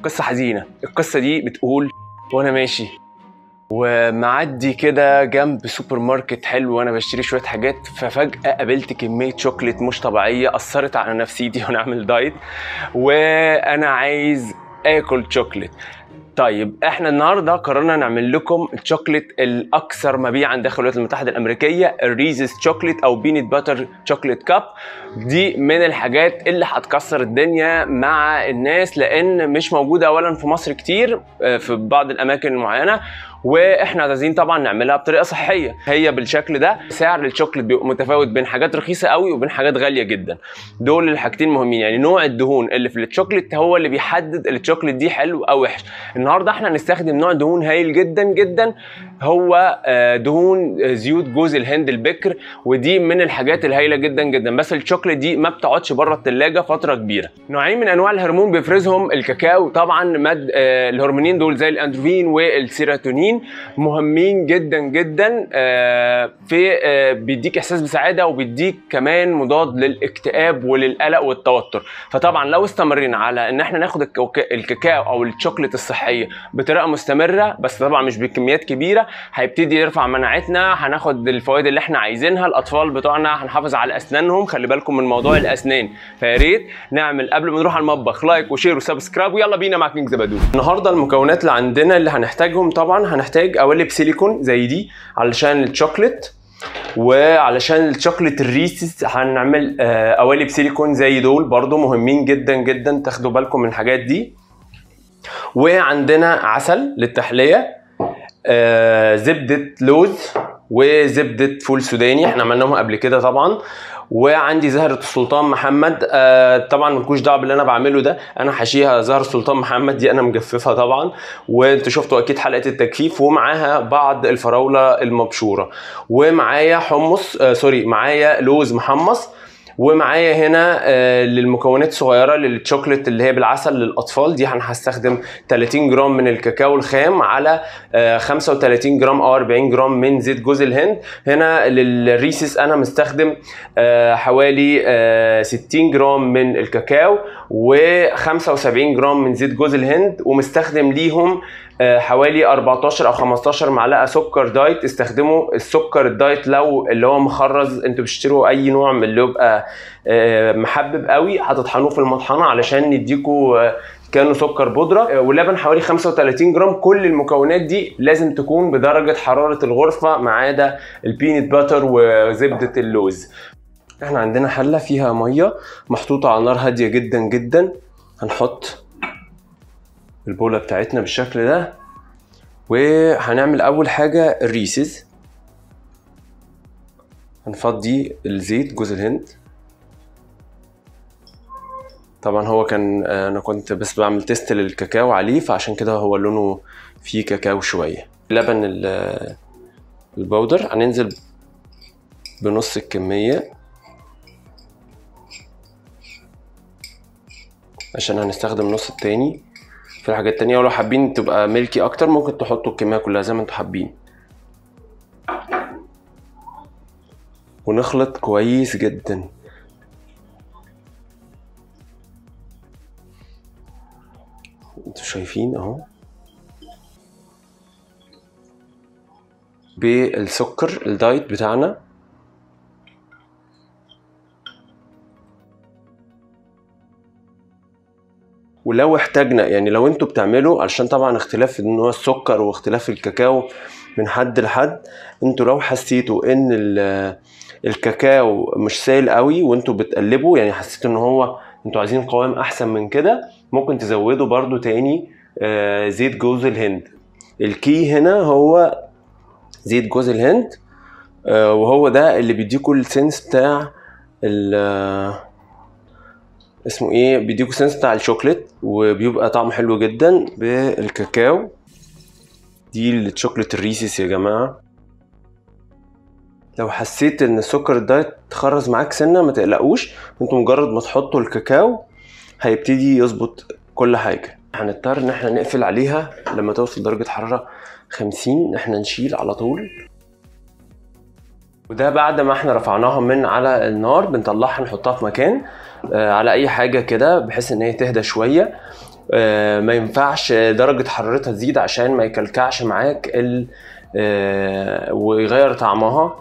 قصة حزينة. القصة دي بتقول وانا ماشي ومعدي كده جنب سوبر ماركت حلو وانا بشتري شوية حاجات، ففجأة قابلت كمية شوكليت مش طبيعية أثرت على نفسيتي وانا عامل دايت وانا عايز اكل شوكليت. طيب احنا النهارده قررنا نعمل لكم الشوكليت الاكثر مبيعا داخل الولايات المتحده الامريكيه، الريزز شوكليت او بينت باتر شوكليت كاب. دي من الحاجات اللي هتكسر الدنيا مع الناس لان مش موجوده اولا في مصر كتير، في بعض الاماكن المعينه، واحنا عايزين طبعا نعملها بطريقه صحيه. هي بالشكل ده. سعر الشوكليت بيبقى متفاوت بين حاجات رخيصه قوي وبين حاجات غاليه جدا. دول الحاجتين مهمين، يعني نوع الدهون اللي في الشوكليت هو اللي بيحدد الشوكليت دي حلو او وحش. النهارده احنا هنستخدم نوع دهون هايل جدا جدا، هو دهون زيوت جوز الهند البكر، ودي من الحاجات الهايله جدا جدا. بس الشوكليت دي ما بتقعدش بره الثلاجه فتره كبيره. نوعين من انواع الهرمون بيفرزهم الكاكاو، طبعا الهرمونين دول زي الاندروفين والسيروتونين مهمين جدا جدا، في بيديك احساس بسعاده وبيديك كمان مضاد للاكتئاب وللقلق والتوتر. فطبعا لو استمرينا على ان احنا ناخد الكاكاو او الشوكليت الصحيه بطريقه مستمره، بس طبعا مش بكميات كبيره، هيبتدي يرفع مناعتنا، هناخد الفوائد اللي احنا عايزينها. الاطفال بتوعنا هنحافظ على اسنانهم، خلي بالكم من موضوع الاسنان. فيا ريت نعمل قبل ما نروح على المطبخ لايك وشير وسبسكرايب، ويلا بينا مع كينج زبادو. النهارده المكونات اللي عندنا اللي هنحتاجهم، طبعا هنحتاج قوالب سيليكون زي دي علشان الشوكليت، وعلشان الشوكليت الريسز هنعمل قوالب سيليكون زي دول برضو مهمين جدا جدا، تاخدوا بالكم من الحاجات دي. وعندنا عسل للتحليه، زبده لوز وزبده فول سوداني احنا عملناهم قبل كده طبعا، وعندي زهرة السلطان محمد. طبعا ملكوش دعوه باللي انا بعمله ده، انا حاشيها زهرة السلطان محمد، دي انا مجففها طبعا، وانتوا شفتوا اكيد حلقه التجفيف. ومعاها بعض الفراوله المبشوره، ومعايا حمص معايا لوز محمص، ومعايا هنا للمكونات الصغيره للشوكليت اللي هي بالعسل للاطفال دي هستخدم 30 جرام من الكاكاو الخام على 35 جرام او 40 جرام من زيت جوز الهند. هنا للريسس انا مستخدم حوالي 60 جرام من الكاكاو و75 جرام من زيت جوز الهند، ومستخدم ليهم حوالي 14 او 15 معلقه سكر دايت. استخدموا السكر الدايت لو اللي هو مخرز، انتوا بتشتروا اي نوع من اللي يبقى محبب قوي هتطحنوه في المطحنه علشان يديكوا كانوا سكر بودره، ولبن حوالي 35 جرام. كل المكونات دي لازم تكون بدرجه حراره الغرفه ما عدا البينت باتر وزبده اللوز. احنا عندنا حله فيها ميه محطوطه على نار هاديه جدا جدا، هنحط البوله بتاعتنا بالشكل ده، وهنعمل اول حاجه الريسز. هنفضي الزيت جوز الهند، طبعا هو كان انا كنت بس بعمل تيست للكاكاو عليه فعشان كده هو لونه فيه كاكاو شويه. لبن البودر هننزل بنص الكميه عشان هنستخدم نص التاني في الحاجات التانية، ولو حابين تبقى ميلكي اكتر ممكن تحطوا الكميه كلها زي ما انتوا حابين. ونخلط كويس جدا. انتوا شايفين اهو بالسكر الدايت بتاعنا. ولو احتاجنا، يعني لو انتوا بتعملوا، علشان طبعا اختلاف ان هو السكر واختلاف الكاكاو من حد لحد، انتوا لو حسيتوا ان الكاكاو مش سائل قوي وانتوا بتقلبوا، يعني حسيتوا ان هو انتوا عايزين قوام احسن من كده، ممكن تزودوا برضو تاني زيت جوز الهند. الكي هنا هو زيت جوز الهند، وهو ده اللي بيديكوا السنس بتاع اسمه ايه، بيديكوا السنس بتاع الشوكليت، وبيبقى طعمه حلو جدا بالكاكاو. دي الشوكليت الريسيس يا جماعه. لو حسيت ان السكر الدايت تخرز معاك سنه ما تقلقوش، انتوا مجرد ما تحطوا الكاكاو هيبتدي يظبط كل حاجه. هنضطر ان احنا نقفل عليها لما توصل درجه حراره 50، احنا نشيل على طول. وده بعد ما احنا رفعناها من على النار بنطلعها نحطها في مكان على اي حاجه كده بحيث ان هي تهدى شويه. ما ينفعش درجة حرارتها تزيد عشان ما يكلكعش معاك ويغير طعمها.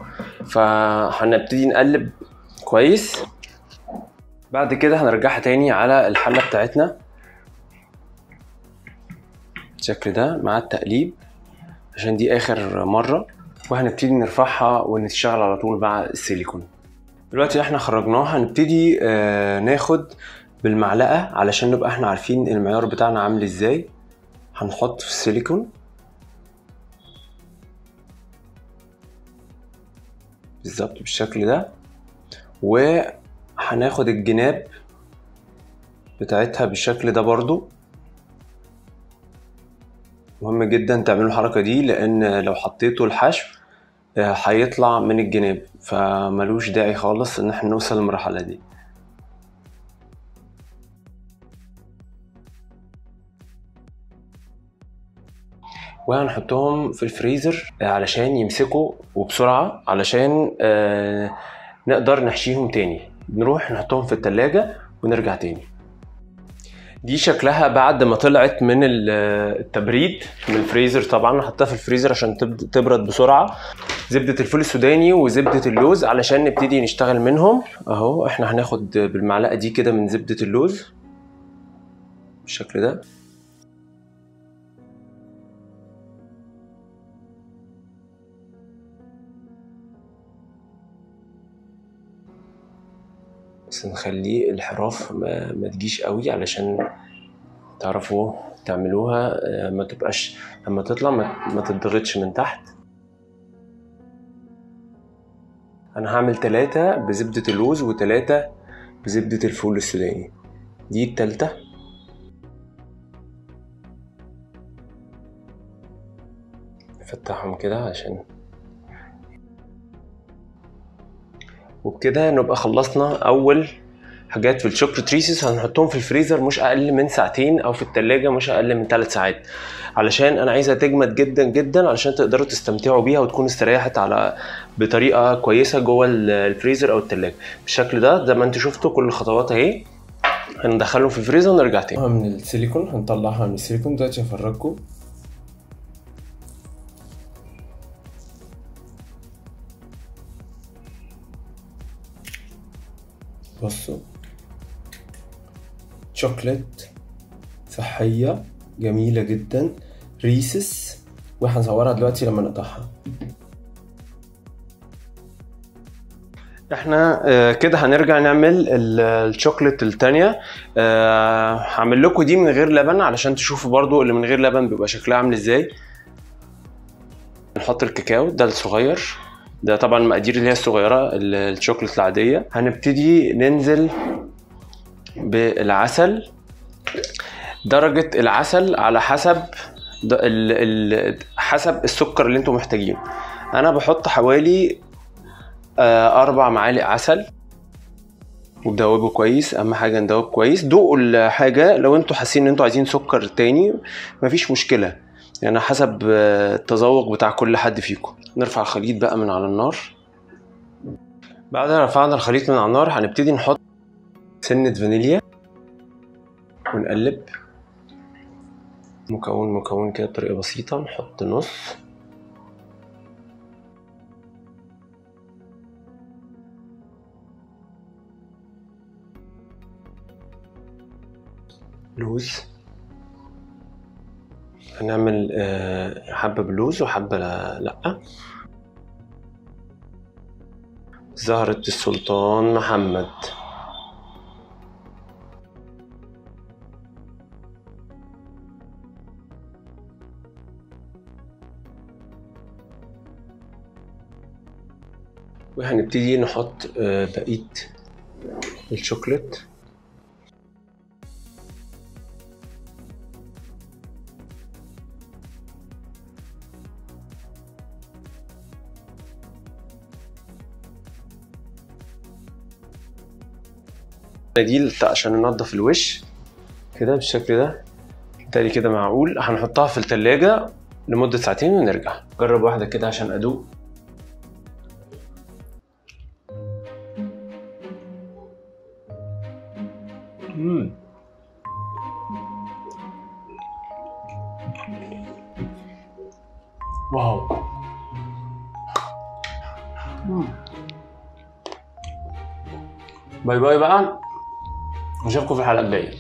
فهنبتدي نقلب كويس. بعد كده هنرجعها تاني على الحلة بتاعتنا بالشكل ده مع التقليب عشان دي اخر مرة، وهنبتدي نرفعها ونشتغل على طول مع السيليكون. دلوقتي احنا خرجناها، هنبتدي ناخد بالمعلقة علشان نبقى احنا عارفين المعيار بتاعنا عامل ازاي. هنحط في السيليكون بالظبط بالشكل ده، وهناخد الجناب بتاعتها بالشكل ده. برضو مهم جدا تعملوا الحركة دي، لان لو حطيتوا الحشو هيطلع من الجناب، فملوش داعي خالص ان احنا نوصل للمرحلة دي. وهنحطهم في الفريزر علشان يمسكوا وبسرعة، علشان نقدر نحشيهم تاني. نروح نحطهم في التلاجة ونرجع تاني. دي شكلها بعد ما طلعت من التبريد من الفريزر. طبعا حطها في الفريزر عشان تبرد بسرعة. زبدة الفول السوداني وزبدة اللوز علشان نبتدي نشتغل منهم. اهو احنا هناخد بالمعلقة دي كده من زبدة اللوز بالشكل ده، بس نخليه الحراف ما تجيش قوي علشان تعرفوا تعملوها، ما تبقاش لما تطلع ما تضغطش من تحت. انا هعمل 3 بزبدة اللوز و3 بزبدة الفول السوداني. دي التالتة. نفتحهم كده عشان، وبكده نبقى خلصنا اول حاجات في الشوكليت ريسز. هنحطهم في الفريزر مش اقل من 2 ساعتين او في التلاجة مش اقل من 3 ساعات، علشان انا عايزها تجمد جدا جدا علشان تقدروا تستمتعوا بيها وتكون استريحت على بطريقه كويسه جوه الفريزر او التلاجة بالشكل ده. زي ما انتوا شفتوا كل الخطوات اهي. هندخلهم في الفريزر ونرجع تاني. من السيليكون هنطلعها من السيليكون دلوقتي. هفرجكم. بصوا، شوكليت صحية جميلة جدا ريسس، وهنصورها دلوقتي لما نقطعها. احنا كده هنرجع نعمل الشوكليت التانية. هعمل لكم دي من غير لبن علشان تشوفوا برضو اللي من غير لبن بيبقى شكلها عامل ازاي. نحط الكاكاو ده الصغير، ده طبعا المقادير اللي هي الصغيرة الشوكليت العادية. هنبتدي ننزل بالعسل. درجة العسل على حسب حسب السكر اللي انتم محتاجينه. انا بحط حوالي 4 معالق عسل وندوبه كويس. اهم حاجه ندوب كويس. دوقوا الحاجه لو انتوا حاسين ان انتوا عايزين سكر تاني مفيش مشكله، يعني حسب التذوق بتاع كل حد فيكم. نرفع الخليط بقى من على النار. بعد ما رفعنا الخليط من على النار هنبتدي نحط سنه فانيليا ونقلب مكون كده بطريقه بسيطه. نحط نص، لوز. هنعمل حبة بلوز وحبة لأ. زهرة السلطان محمد. وهنبتدي نحط بقية الشوكولات. مناديل عشان ننضف الوش كده بالشكل ده. بالتالي كده معقول. هنحطها في التلاجة لمدة 2 ساعات ونرجع. جرب واحدة كده عشان أدوق. واو. باي باي بقى، نشوفكم في الحلقه الجايه.